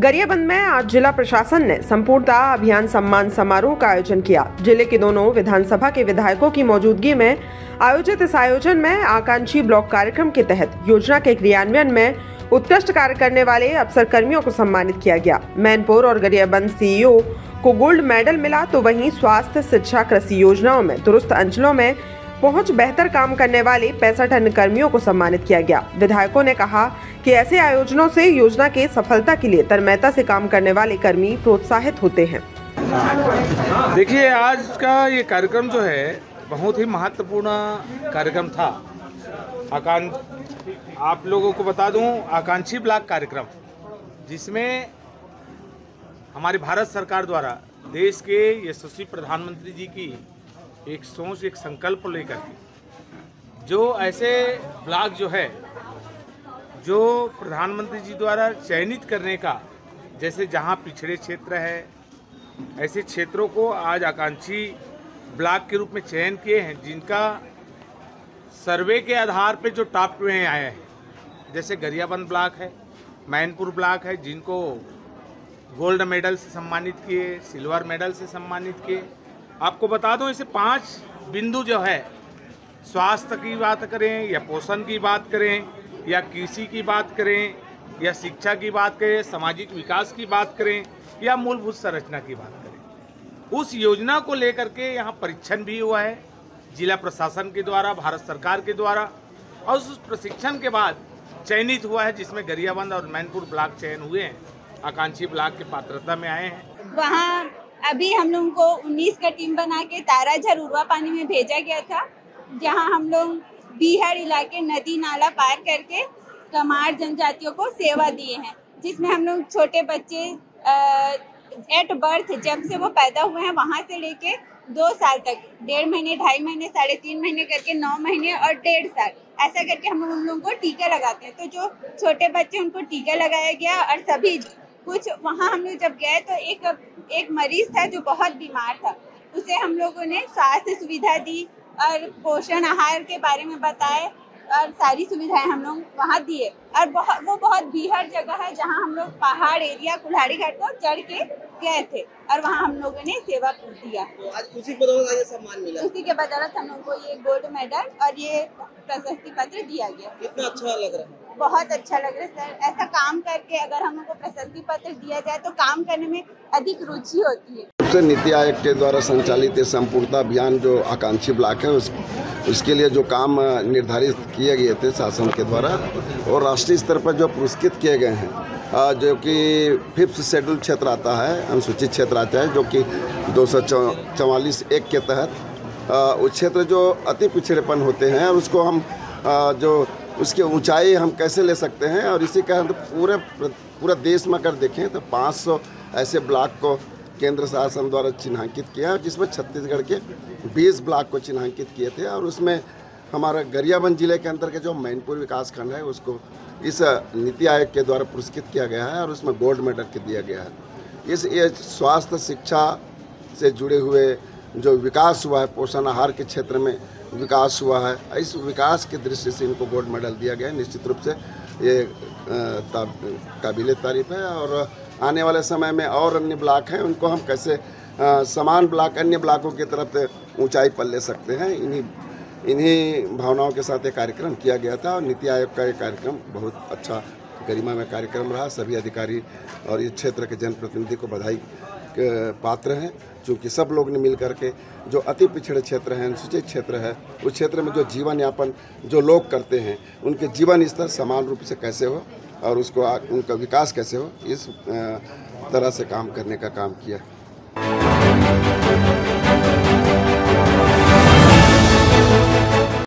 गरियाबंद में आज जिला प्रशासन ने संपूर्णता अभियान सम्मान समारोह का आयोजन किया। जिले के दोनों विधानसभा के विधायकों की मौजूदगी में आयोजित इस आयोजन में आकांक्षी ब्लॉक कार्यक्रम के तहत योजना के क्रियान्वयन में उत्कृष्ट कार्य करने वाले अफसर कर्मियों को सम्मानित किया गया। मैनपुर और गरियाबंद सीईओ को गोल्ड मेडल मिला, तो वहीं स्वास्थ्य, शिक्षा, कृषि योजनाओं में दुरुस्त अंचलों में पहुंच बेहतर काम करने वाले 65 अन्य कर्मियों को सम्मानित किया गया। विधायकों ने कहा कि ऐसे आयोजनों से योजना के सफलता के लिए तन्मयता से काम करने वाले कर्मी प्रोत्साहित होते हैं। देखिए, आज का ये कार्यक्रम जो है बहुत ही महत्वपूर्ण कार्यक्रम था। आप लोगों को बता दूं, आकांक्षी ब्लॉक कार्यक्रम, जिसमें हमारी भारत सरकार द्वारा देश के यशस्वी प्रधानमंत्री जी की एक सोच, एक संकल्प लेकर के जो ऐसे ब्लॉक जो है जो प्रधानमंत्री जी द्वारा चयनित करने का, जैसे जहां पिछड़े क्षेत्र है, ऐसे क्षेत्रों को आज आकांक्षी ब्लॉक के रूप में चयन किए हैं, जिनका सर्वे के आधार पे जो टॉप 2 में आए हैं। जैसे गरियाबंद ब्लॉक है, मैनपुर ब्लॉक है, जिनको गोल्ड मेडल से सम्मानित किए, सिल्वर मेडल से सम्मानित किए। आपको बता दूं, इसे 5 बिंदु जो है, स्वास्थ्य की बात करें या पोषण की बात करें या कृषि की बात करें या शिक्षा की बात करें, सामाजिक विकास की बात करें या मूलभूत संरचना की बात करें, उस योजना को लेकर के यहाँ परीक्षण भी हुआ है जिला प्रशासन के द्वारा, भारत सरकार के द्वारा, और उस प्रशिक्षण के बाद चयनित हुआ है, जिसमें गरियाबंद और मैनपुर ब्लॉक चयन हुए हैं, आकांक्षी ब्लॉक की पात्रता में आए हैं। वहाँ अभी हम लोगों को 19 का टीम बना के ताराझर उरवा पानी में भेजा गया था, जहाँ हम लोग बिहार इलाके नदी नाला पार करके कमार जनजातियों को सेवा दिए हैं, जिसमें हम लोग छोटे बच्चे एट बर्थ, जब से वो पैदा हुए हैं वहाँ से लेके 2 साल तक, 1.5 महीने, 2.5 महीने, 3.5 महीने करके 9 महीने और 1.5 साल, ऐसा करके हम उन लोगों को टीका लगाते हैं। तो जो छोटे बच्चे उनको टीका लगाया गया, और सभी कुछ वहाँ हम लोग जब गए तो एक मरीज था जो बहुत बीमार था, उसे हम लोगों ने स्वास्थ्य सुविधा दी और पोषण आहार के बारे में बताए, और सारी सुविधाएं हम लोग वहाँ दिए। और वो बहुत बीहड़ जगह है, जहाँ हम लोग पहाड़ एरिया कुल्हाड़ी घाट को चढ़ के गए थे, और वहाँ हम लोगों ने सेवा दिया। तो आज उसी के बदौलत ये सम्मान मिला, उसी के बदौलत हम लोग को ये गोल्ड मेडल और ये प्रशस्ति पत्र दिया गया। कितना अच्छा लग रहा है? बहुत अच्छा लग रहा है सर। ऐसा काम करके अगर हम लोग को प्रशस्ति पत्र दिया जाए तो काम करने में अधिक रुचि होती है। नीति आयोग के द्वारा संचालित संपूर्णता अभियान जो आकांक्षी ब्लॉक है, उसके लिए जो काम निर्धारित किए गए थे शासन के द्वारा, और राष्ट्रीय स्तर पर जो पुरस्कृत किए गए हैं, जो कि 5th शेड्यूल क्षेत्र आता है, अनुसूचित क्षेत्र आता है, जो कि 244(1) के तहत उस क्षेत्र जो अति पिछड़ेपन होते हैं, उसको हम जो उसकी ऊंचाई हम कैसे ले सकते हैं, और इसी कारण पूरे देश में अगर देखें तो 500 ऐसे ब्लॉक को केंद्र शासन द्वारा चिन्हांकित किया, जिसमें छत्तीसगढ़ के 20 ब्लॉक को चिन्हांकित किए थे, और उसमें हमारा गरियाबंद जिले के अंदर के जो मैनपुर विकासखंड है, उसको इस नीति आयोग के द्वारा पुरस्कृत किया गया है, और उसमें गोल्ड मेडल के दिया गया है। ये स्वास्थ्य, शिक्षा से जुड़े हुए जो विकास हुआ है, पोषण आहार के क्षेत्र में विकास हुआ है, इस विकास की दृष्टि से इनको गोल्ड मेडल दिया गया है। निश्चित रूप से ये काबिले तारीफ है, और आने वाले समय में और अन्य ब्लॉक हैं, उनको हम कैसे समान ब्लॉक अन्य ब्लॉकों की तरफ ऊंचाई पर ले सकते हैं, इन्हीं भावनाओं के साथ ये कार्यक्रम किया गया था। और नीति आयोग का ये कार्यक्रम बहुत अच्छा गरिमा में कार्यक्रम रहा। सभी अधिकारी और इस क्षेत्र के जनप्रतिनिधि को बधाई पात्र हैं, चूँकि सब लोग ने मिल करके जो अति पिछड़े क्षेत्र हैं, अनुसूचित क्षेत्र है, उस क्षेत्र में जो जीवन यापन जो लोग करते हैं, उनके जीवन स्तर समान रूप से कैसे हो और उनका विकास कैसे हो, इस तरह से काम करने का काम किया।